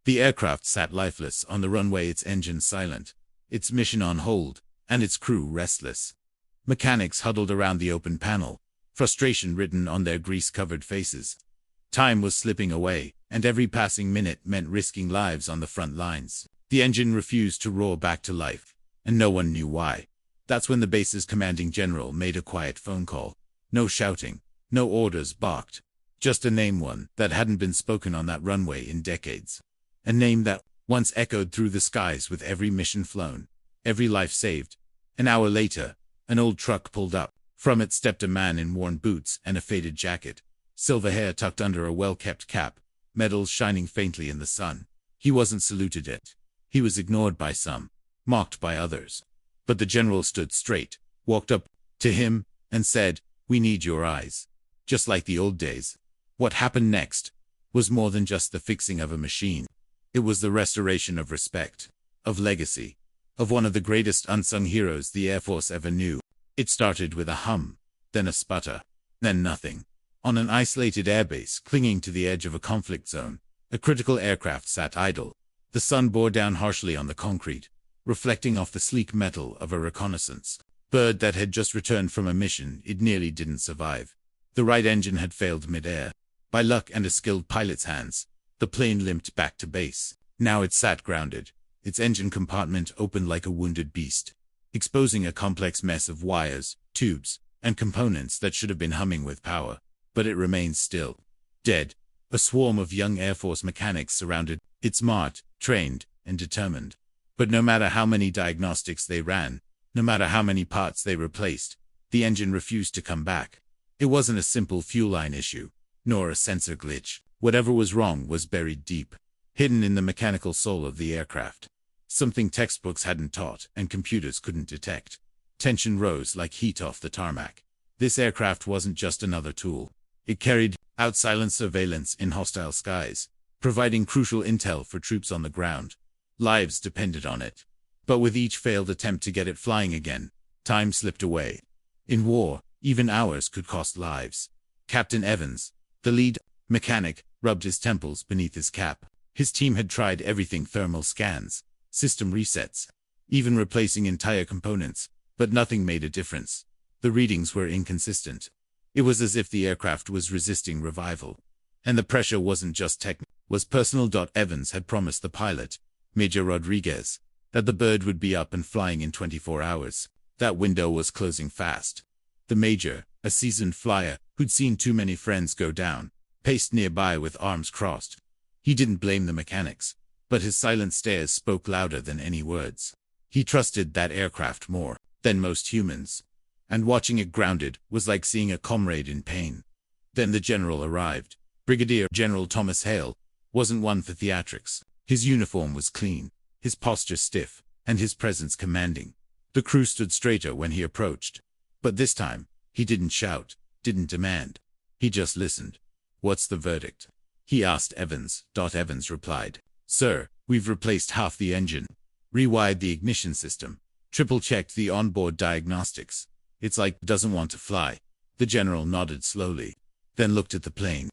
The aircraft sat lifeless on the runway, its engine silent, its mission on hold, and its crew restless. Mechanics huddled around the open panel, frustration written on their grease-covered faces. Time was slipping away, and every passing minute meant risking lives on the front lines. The engine refused to roar back to life, and no one knew why. That's when the base's commanding general made a quiet phone call. No shouting, no orders barked. Just a name, one that hadn't been spoken on that runway in decades. A name that once echoed through the skies with every mission flown, every life saved. An hour later, an old truck pulled up. From it stepped a man in worn boots and a faded jacket, silver hair tucked under a well-kept cap, medals shining faintly in the sun. He wasn't saluted yet. He was ignored by some, mocked by others. But the general stood straight, walked up to him, and said, "We need your eyes." Just like the old days. What happened next was more than just the fixing of a machine. It was the restoration of respect, of legacy, of one of the greatest unsung heroes the Air Force ever knew. It started with a hum, then a sputter, then nothing. On an isolated airbase clinging to the edge of a conflict zone, a critical aircraft sat idle. The sun bore down harshly on the concrete, reflecting off the sleek metal of a reconnaissance bird that had just returned from a mission it nearly didn't survive. The right engine had failed mid-air. By luck and a skilled pilot's hands, the plane limped back to base. Now it sat grounded, its engine compartment opened like a wounded beast, exposing a complex mess of wires, tubes, and components that should have been humming with power. But it remained still, dead. A swarm of young Air Force mechanics surrounded it, smart, trained, and determined. But no matter how many diagnostics they ran, no matter how many parts they replaced, the engine refused to come back. It wasn't a simple fuel line issue, nor a sensor glitch. Whatever was wrong was buried deep, hidden in the mechanical soul of the aircraft. Something textbooks hadn't taught and computers couldn't detect. Tension rose like heat off the tarmac. This aircraft wasn't just another tool. It carried out silent surveillance in hostile skies, providing crucial intel for troops on the ground. Lives depended on it. But with each failed attempt to get it flying again, time slipped away. In war, even hours could cost lives. Captain Evans, the lead mechanic, rubbed his temples beneath his cap. His team had tried everything: thermal scans, system resets, even replacing entire components, but nothing made a difference. The readings were inconsistent. It was as if the aircraft was resisting revival. And the pressure wasn't just technical, was personal. Evans had promised the pilot, Major Rodriguez, that the bird would be up and flying in 24 hours. That window was closing fast. The major, a seasoned flyer who'd seen too many friends go down, paced nearby with arms crossed. He didn't blame the mechanics, but his silent stares spoke louder than any words. He trusted that aircraft more than most humans, and watching it grounded was like seeing a comrade in pain. Then the general arrived. Brigadier General Thomas Hale wasn't one for theatrics. His uniform was clean, his posture stiff, and his presence commanding. The crew stood straighter when he approached. But this time, he didn't shout, didn't demand. He just listened. "What's the verdict?" he asked Evans. Evans replied, "Sir, we've replaced half the engine, rewired the ignition system, triple-checked the onboard diagnostics. It's like it doesn't want to fly." The general nodded slowly, then looked at the plane.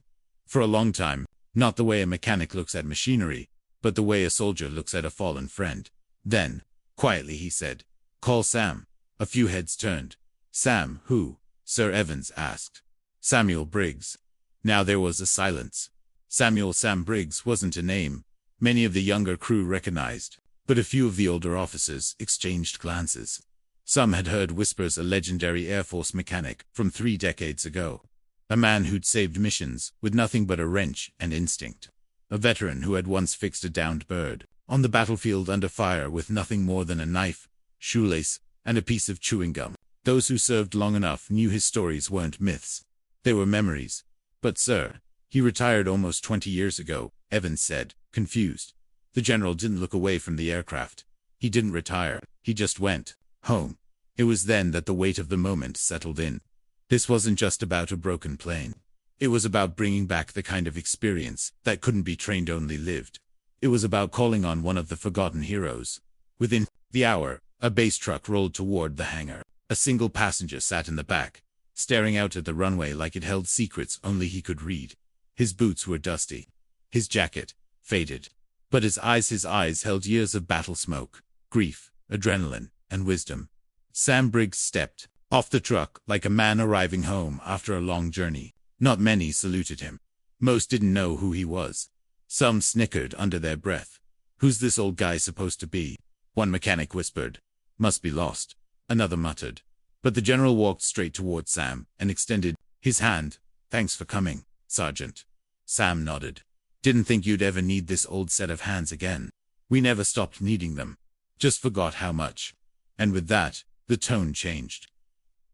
For a long time, not the way a mechanic looks at machinery, but the way a soldier looks at a fallen friend. Then, quietly he said, "Call Sam." A few heads turned. "Sam, who?" Sir Evans asked. "Samuel Briggs." Now there was a silence. Sam Briggs wasn't a name many of the younger crew recognized, but a few of the older officers exchanged glances. Some had heard whispers: a legendary Air Force mechanic from 3 decades ago. A man who'd saved missions with nothing but a wrench and instinct. A veteran who had once fixed a downed bird on the battlefield under fire with nothing more than a knife, shoelace, and a piece of chewing gum. Those who served long enough knew his stories weren't myths. They were memories. "But sir, he retired almost 20 years ago," Evans said, confused. The general didn't look away from the aircraft. "He didn't retire. He just went home." It was then that the weight of the moment settled in. This wasn't just about a broken plane. It was about bringing back the kind of experience that couldn't be trained, only lived. It was about calling on one of the forgotten heroes. Within the hour, a base truck rolled toward the hangar. A single passenger sat in the back, staring out at the runway like it held secrets only he could read. His boots were dusty, his jacket faded, But his eyes held years of battle smoke, grief, adrenaline, and wisdom. Sam Briggs stepped off the truck like a man arriving home after a long journey. Not many saluted him. Most didn't know who he was. Some snickered under their breath. "Who's this old guy supposed to be?" One mechanic whispered. "Must be lost." Another muttered. But the general walked straight towards Sam and extended his hand. "Thanks for coming, Sergeant." Sam nodded. "Didn't think you'd ever need this old set of hands again. We never stopped needing them. Just forgot how much." And with that, the tone changed.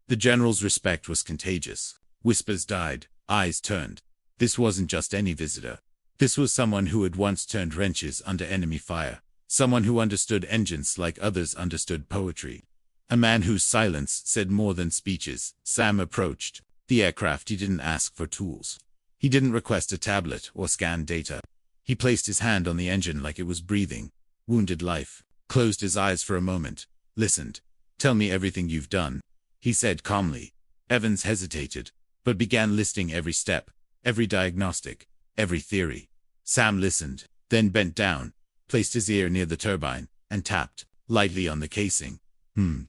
The general's respect was contagious. Whispers died, eyes turned. This wasn't just any visitor. This was someone who had once turned wrenches under enemy fire. Someone who understood engines like others understood poetry. A man whose silence said more than speeches. Sam approached the aircraft. He didn't ask for tools. He didn't request a tablet or scan data. He placed his hand on the engine like it was breathing. Wounded life. Closed his eyes for a moment. Listened. "Tell me everything you've done," he said calmly. Evans hesitated, but began listing every step, every diagnostic, every theory. Sam listened, then bent down, placed his ear near the turbine, and tapped lightly on the casing.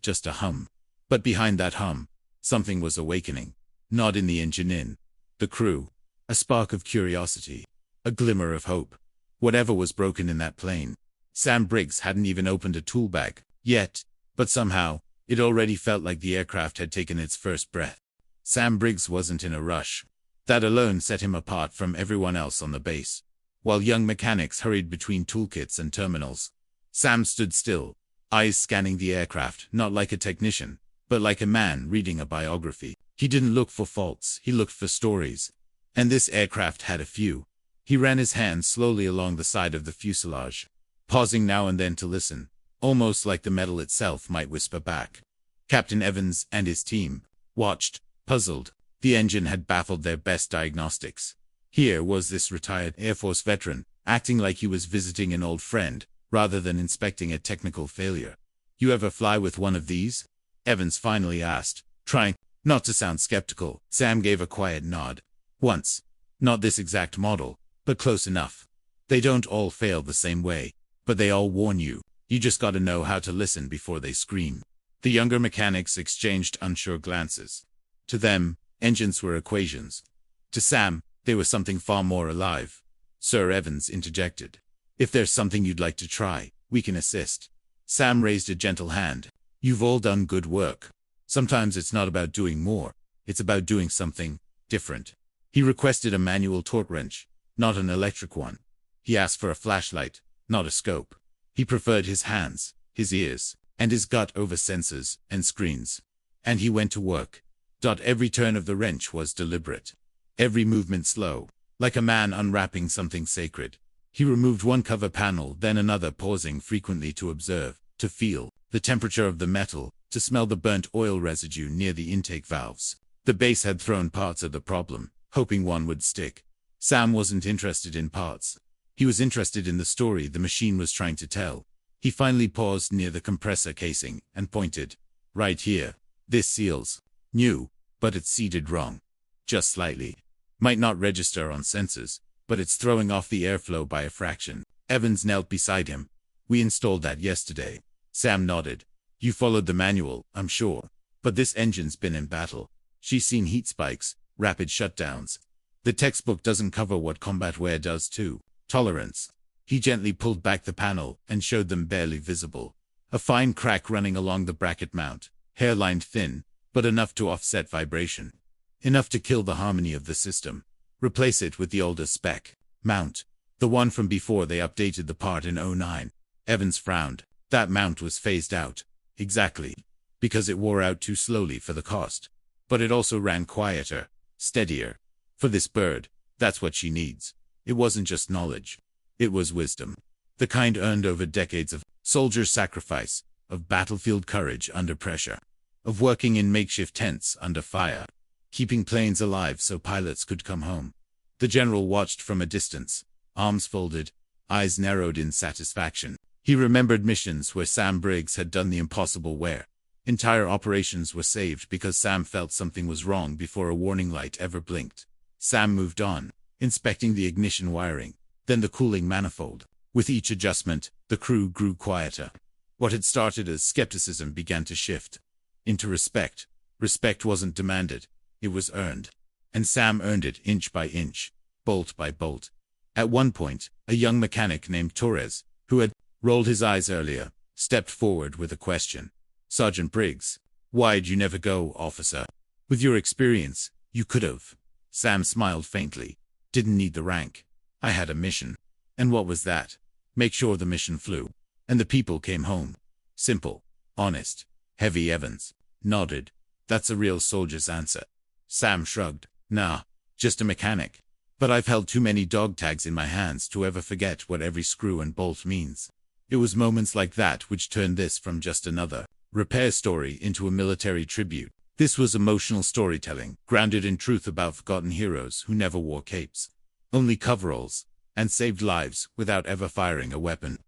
Just a hum. But behind that hum, something was awakening. Not in the engine, the crew. A spark of curiosity. A glimmer of hope. Whatever was broken in that plane. Sam Briggs hadn't even opened a tool bag yet, but somehow, it already felt like the aircraft had taken its first breath. Sam Briggs wasn't in a rush. That alone set him apart from everyone else on the base. While young mechanics hurried between toolkits and terminals, Sam stood still, eyes scanning the aircraft, not like a technician, but like a man reading a biography. He didn't look for faults, he looked for stories. And this aircraft had a few. He ran his hand slowly along the side of the fuselage, pausing now and then to listen, almost like the metal itself might whisper back. Captain Evans and his team watched, puzzled. The engine had baffled their best diagnostics. Here was this retired Air Force veteran, acting like he was visiting an old friend, rather than inspecting a technical failure. "You ever fly with one of these?" Evans finally asked, trying not to sound skeptical. Sam gave a quiet nod. "Once. Not this exact model, but close enough. They don't all fail the same way, but they all warn you. You just gotta know how to listen before they scream." The younger mechanics exchanged unsure glances. To them, engines were equations. To Sam, they were something far more alive. Sir Evans interjected. "If there's something you'd like to try, we can assist." Sam raised a gentle hand. "You've all done good work. Sometimes it's not about doing more, it's about doing something different." He requested a manual torque wrench, not an electric one. He asked for a flashlight, not a scope. He preferred his hands, his ears, and his gut over sensors and screens. And he went to work. Every turn of the wrench was deliberate. Every movement slow, like a man unwrapping something sacred. He removed one cover panel, then another, pausing frequently to observe, to feel the temperature of the metal, to smell the burnt oil residue near the intake valves. The base had thrown parts at the problem, hoping one would stick. Sam wasn't interested in parts. He was interested in the story the machine was trying to tell. He finally paused near the compressor casing and pointed. "Right here. This seal's new, but it's seated wrong. Just slightly. Might not register on sensors, but it's throwing off the airflow by a fraction." Evans knelt beside him. "We installed that yesterday." Sam nodded. "You followed the manual, I'm sure. But this engine's been in battle. She's seen heat spikes, rapid shutdowns. The textbook doesn't cover what combat wear does too. Tolerance." He gently pulled back the panel and showed them barely visible. A fine crack running along the bracket mount, hairline thin, but enough to offset vibration. Enough to kill the harmony of the system. Replace it with the older spec mount. The one from before they updated the part in '09. Evans frowned. That mount was phased out. Exactly. Because it wore out too slowly for the cost. But it also ran quieter, steadier. For this bird, that's what she needs. It wasn't just knowledge. It was wisdom. The kind earned over decades of soldier sacrifice, of battlefield courage under pressure, of working in makeshift tents under fire, keeping planes alive so pilots could come home. The general watched from a distance, arms folded, eyes narrowed in satisfaction. He remembered missions where Sam Briggs had done the impossible, where entire operations were saved because Sam felt something was wrong before a warning light ever blinked. Sam moved on, inspecting the ignition wiring, then the cooling manifold. With each adjustment, the crew grew quieter. What had started as skepticism began to shift into respect. Respect wasn't demanded, it was earned. And Sam earned it inch by inch, bolt by bolt. At one point, a young mechanic named Torres, who had rolled his eyes earlier, stepped forward with a question. "Sergeant Briggs, why'd you never go, officer? With your experience, you could have." Sam smiled faintly. "Didn't need the rank. I had a mission." "And what was that?" "Make sure the mission flew. And the people came home." Simple. Honest. Heavy Evans nodded. "That's a real soldier's answer." Sam shrugged. "Nah, just a mechanic. But I've held too many dog tags in my hands to ever forget what every screw and bolt means." It was moments like that which turned this from just another repair story into a military tribute. This was emotional storytelling, grounded in truth about forgotten heroes who never wore capes, only coveralls, and saved lives without ever firing a weapon.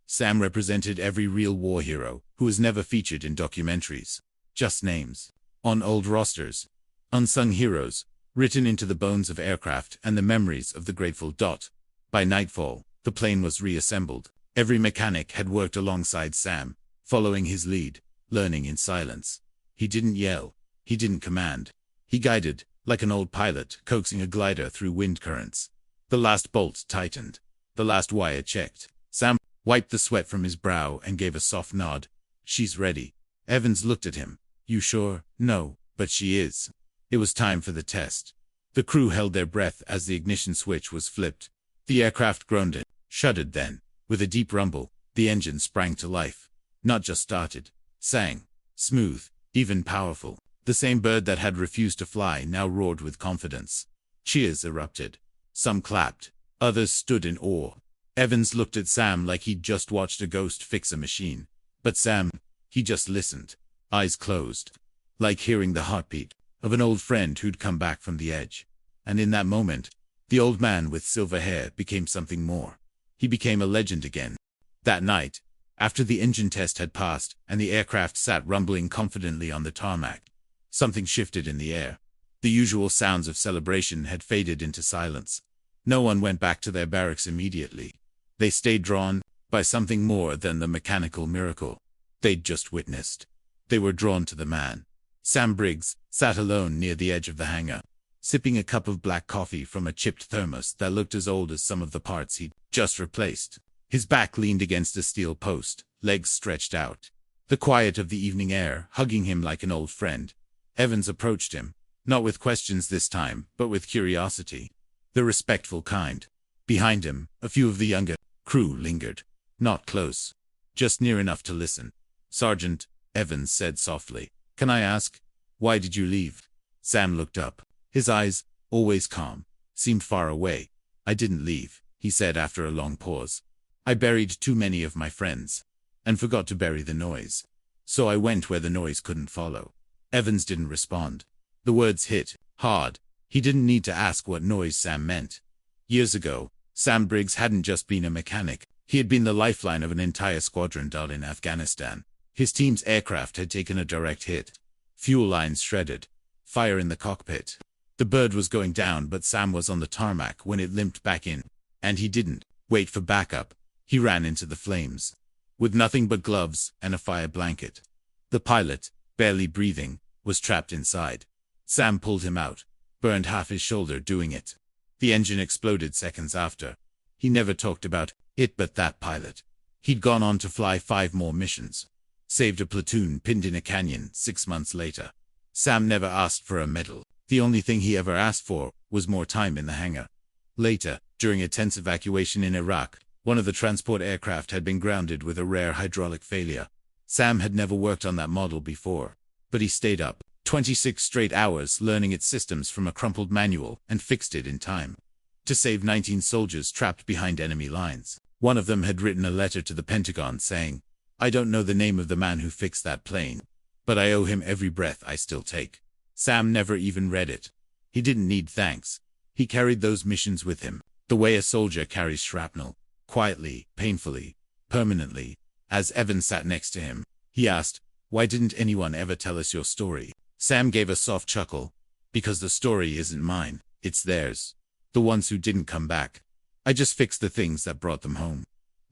Sam represented every real war hero who was never featured in documentaries, just names on old rosters, unsung heroes, written into the bones of aircraft and the memories of the Grateful Dot. By nightfall, the plane was reassembled. Every mechanic had worked alongside Sam, following his lead, learning in silence. He didn't yell. He didn't command. He guided, like an old pilot coaxing a glider through wind currents. The last bolt tightened. The last wire checked. Sam wiped the sweat from his brow and gave a soft nod. "She's ready." Evans looked at him. "You sure?" "No, but she is." It was time for the test. The crew held their breath as the ignition switch was flipped. The aircraft groaned and shuddered. Then, with a deep rumble, the engine sprang to life. Not just started. Sang. Smooth. Even powerful. The same bird that had refused to fly now roared with confidence. Cheers erupted. Some clapped. Others stood in awe. Evans looked at Sam like he'd just watched a ghost fix a machine. But Sam, he just listened. Eyes closed. Like hearing the heartbeat of an old friend who'd come back from the edge. And in that moment, the old man with silver hair became something more. He became a legend again. That night, after the engine test had passed and the aircraft sat rumbling confidently on the tarmac, something shifted in the air. The usual sounds of celebration had faded into silence. No one went back to their barracks immediately. They stayed drawn by something more than the mechanical miracle they'd just witnessed. They were drawn to the man. Sam Briggs sat alone near the edge of the hangar, sipping a cup of black coffee from a chipped thermos that looked as old as some of the parts he'd just replaced. His back leaned against a steel post, legs stretched out. The quiet of the evening air hugging him like an old friend. Evans approached him, not with questions this time, but with curiosity. The respectful kind. Behind him, a few of the younger crew lingered. Not close. Just near enough to listen. "Sergeant," Evans said softly, "can I ask, why did you leave?" Sam looked up. His eyes, always calm, seemed far away. "I didn't leave," he said after a long pause. "I buried too many of my friends, and forgot to bury the noise. So I went where the noise couldn't follow." Evans didn't respond. The words hit hard. He didn't need to ask what noise Sam meant. Years ago, Sam Briggs hadn't just been a mechanic. He had been the lifeline of an entire squadron down in Afghanistan. His team's aircraft had taken a direct hit. Fuel lines shredded. Fire in the cockpit. The bird was going down, but Sam was on the tarmac when it limped back in. And he didn't wait for backup. He ran into the flames. With nothing but gloves and a fire blanket. The pilot, barely breathing, was trapped inside. Sam pulled him out, burned half his shoulder doing it. The engine exploded seconds after. He never talked about it, but that pilot. He'd gone on to fly 5 more missions. Saved a platoon pinned in a canyon 6 months later. Sam never asked for a medal. The only thing he ever asked for was more time in the hangar. Later, during a tense evacuation in Iraq, one of the transport aircraft had been grounded with a rare hydraulic failure. Sam had never worked on that model before, but he stayed up 26 straight hours learning its systems from a crumpled manual and fixed it in time to save 19 soldiers trapped behind enemy lines. One of them had written a letter to the Pentagon saying, "I don't know the name of the man who fixed that plane, but I owe him every breath I still take." Sam never even read it. He didn't need thanks. He carried those missions with him, the way a soldier carries shrapnel, quietly, painfully, permanently. As Evans sat next to him, he asked, "Why didn't anyone ever tell us your story?" Sam gave a soft chuckle. "Because the story isn't mine, it's theirs. The ones who didn't come back. I just fixed the things that brought them home."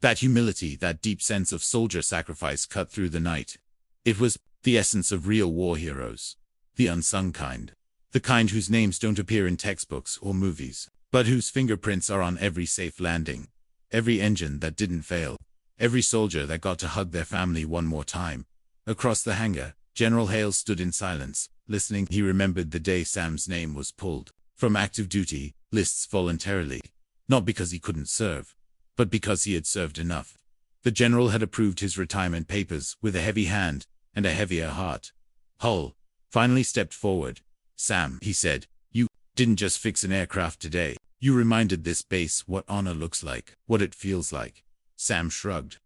That humility, that deep sense of soldier sacrifice cut through the night. It was the essence of real war heroes. The unsung kind. The kind whose names don't appear in textbooks or movies, but whose fingerprints are on every safe landing. Every engine that didn't fail. Every soldier that got to hug their family one more time. Across the hangar, General Hale stood in silence, listening. He remembered the day Sam's name was pulled from active duty lists voluntarily. Not because he couldn't serve, but because he had served enough. The general had approved his retirement papers with a heavy hand and a heavier heart. Hull finally stepped forward. "Sam," he said, "you didn't just fix an aircraft today. You reminded this base what honor looks like, what it feels like." Sam shrugged.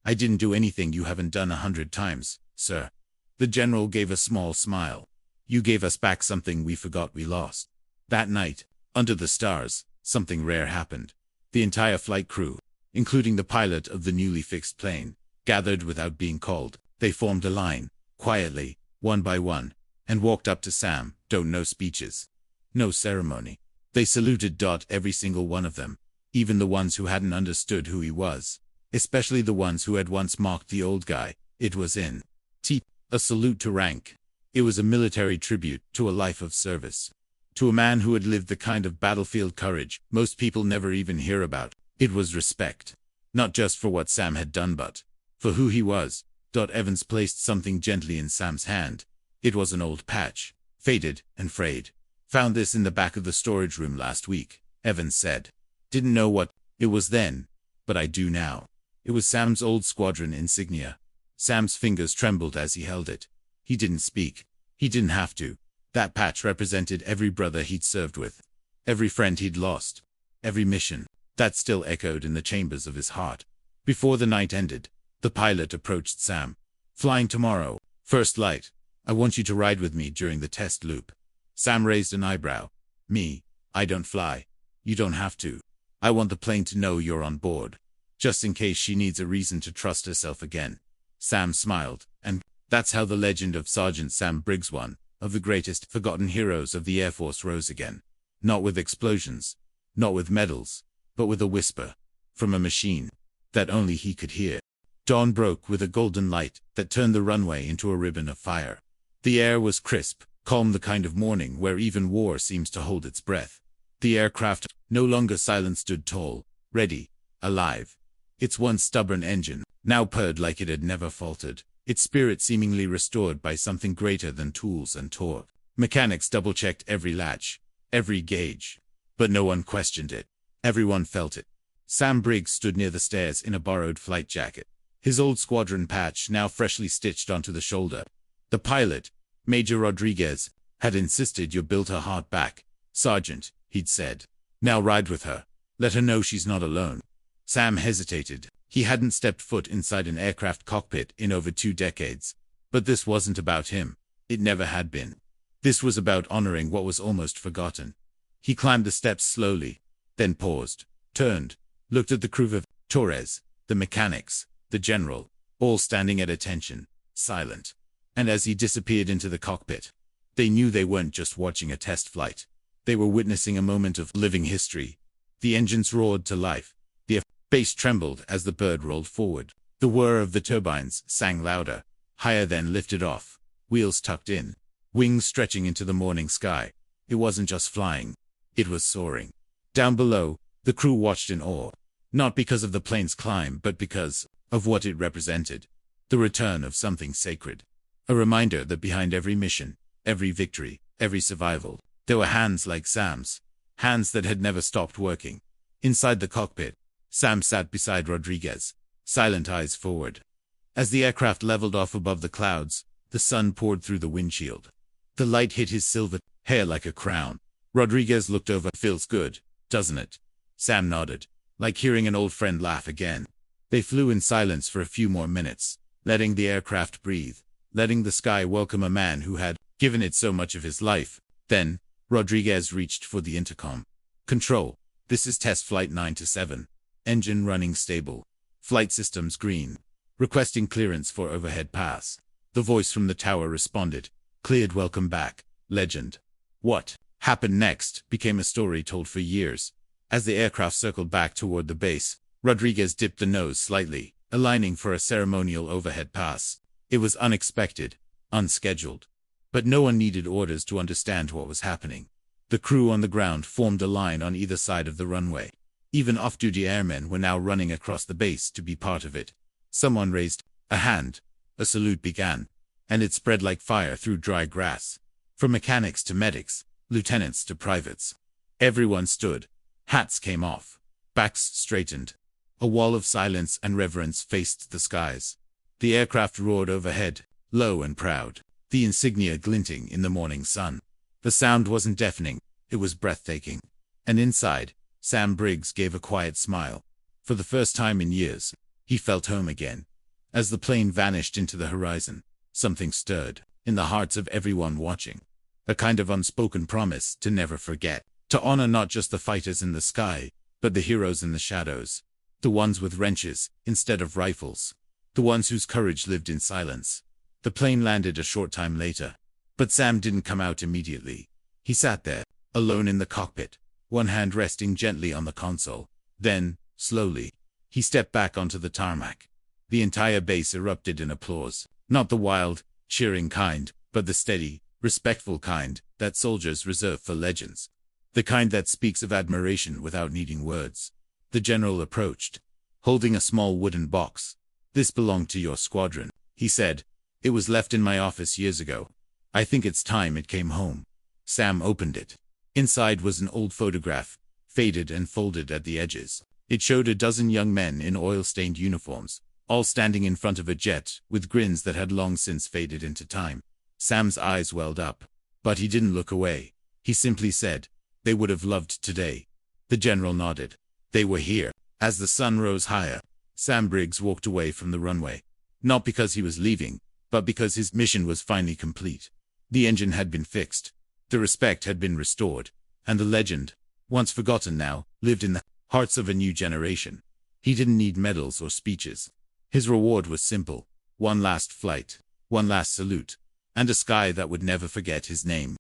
"I didn't do anything you haven't done 100 times, sir." The general gave a small smile. "You gave us back something we forgot we lost." That night, under the stars, something rare happened. The entire flight crew, including the pilot of the newly fixed plane, gathered without being called. They formed a line, quietly, one by one, and walked up to Sam. No speeches. No ceremony. They saluted. Every single one of them, even the ones who hadn't understood who he was, especially the ones who had once mocked the old guy. It was a salute to rank. It was a military tribute to a life of service. To a man who had lived the kind of battlefield courage most people never even hear about. It was respect. Not just for what Sam had done, but for who he was. Evans placed something gently in Sam's hand. It was an old patch, faded and frayed. "Found this in the back of the storage room last week," Evans said. "Didn't know what it was then, but I do now." It was Sam's old squadron insignia. Sam's fingers trembled as he held it. He didn't speak. He didn't have to. That patch represented every brother he'd served with, every friend he'd lost, every mission. That still echoed in the chambers of his heart. Before the night ended, the pilot approached Sam. "Flying tomorrow. First light. I want you to ride with me during the test loop." Sam raised an eyebrow. "Me? I don't fly." "You don't have to. I want the plane to know you're on board, just in case she needs a reason to trust herself again." Sam smiled, and that's how the legend of Sergeant Sam Briggs, one of the greatest forgotten heroes of the Air Force, rose again. Not with explosions, not with medals, but with a whisper from a machine that only he could hear. Dawn broke with a golden light that turned the runway into a ribbon of fire. The air was crisp, calm, the kind of morning where even war seems to hold its breath. The aircraft, no longer silent, stood tall, ready, alive. Its once stubborn engine now purred like it had never faltered, its spirit seemingly restored by something greater than tools and torque. Mechanics double-checked every latch, every gauge, but no one questioned it. Everyone felt it. Sam Briggs stood near the stairs in a borrowed flight jacket, his old squadron patch now freshly stitched onto the shoulder. The pilot, Major Rodriguez, had insisted you built her heart back. "Sergeant," he'd said, "now ride with her. Let her know she's not alone." Sam hesitated. He hadn't stepped foot inside an aircraft cockpit in over 2 decades. But this wasn't about him. It never had been. This was about honoring what was almost forgotten. He climbed the steps slowly, then paused, turned, looked at the crew of Torres, the mechanics, the general, all standing at attention, silent. And as he disappeared into the cockpit, they knew they weren't just watching a test flight. They were witnessing a moment of living history. The engines roared to life. The base trembled as the bird rolled forward. The whir of the turbines sang louder, higher, then lifted off, wheels tucked in, wings stretching into the morning sky. It wasn't just flying. It was soaring. Down below, the crew watched in awe, not because of the plane's climb, but because of what it represented. The return of something sacred. A reminder that behind every mission, every victory, every survival, there were hands like Sam's, hands that had never stopped working. Inside the cockpit, Sam sat beside Rodriguez, silent, eyes forward. As the aircraft leveled off above the clouds, the sun poured through the windshield. The light hit his silver hair like a crown. Rodriguez looked over. "Feels good, doesn't it?" Sam nodded, like hearing an old friend laugh again. They flew in silence for a few more minutes, letting the aircraft breathe, letting the sky welcome a man who had given it so much of his life. Then, Rodriguez reached for the intercom. "Control, this is test flight 9-7. Engine running stable. Flight systems green. Requesting clearance for overhead pass." The voice from the tower responded. "Cleared, welcome back, legend." What happened next became a story told for years. As the aircraft circled back toward the base, Rodriguez dipped the nose slightly, aligning for a ceremonial overhead pass. It was unexpected, unscheduled. But no one needed orders to understand what was happening. The crew on the ground formed a line on either side of the runway. Even off-duty airmen were now running across the base to be part of it. Someone raised a hand. A salute began, and it spread like fire through dry grass. From mechanics to medics, lieutenants to privates. Everyone stood. Hats came off. Backs straightened. A wall of silence and reverence faced the skies. The aircraft roared overhead, low and proud, the insignia glinting in the morning sun. The sound wasn't deafening, it was breathtaking. And inside, Sam Briggs gave a quiet smile. For the first time in years, he felt home again. As the plane vanished into the horizon, something stirred in the hearts of everyone watching. A kind of unspoken promise to never forget, to honor not just the fighters in the sky, but the heroes in the shadows. The ones with wrenches instead of rifles. The ones whose courage lived in silence. The plane landed a short time later. But Sam didn't come out immediately. He sat there, alone in the cockpit, one hand resting gently on the console. Then, slowly, he stepped back onto the tarmac. The entire base erupted in applause. Not the wild, cheering kind, but the steady, respectful kind that soldiers reserve for legends. The kind that speaks of admiration without needing words. The general approached, holding a small wooden box. "This belonged to your squadron," he said. "It was left in my office years ago. I think it's time it came home." Sam opened it. Inside was an old photograph, faded and folded at the edges. It showed a dozen young men in oil-stained uniforms, all standing in front of a jet, with grins that had long since faded into time. Sam's eyes welled up, but he didn't look away. He simply said, "They would have loved today." The general nodded. They were here. As the sun rose higher, Sam Briggs walked away from the runway. Not because he was leaving, but because his mission was finally complete. The engine had been fixed. The respect had been restored. And the legend, once forgotten now, lived in the hearts of a new generation. He didn't need medals or speeches. His reward was simple. One last flight, one last salute, and a sky that would never forget his name.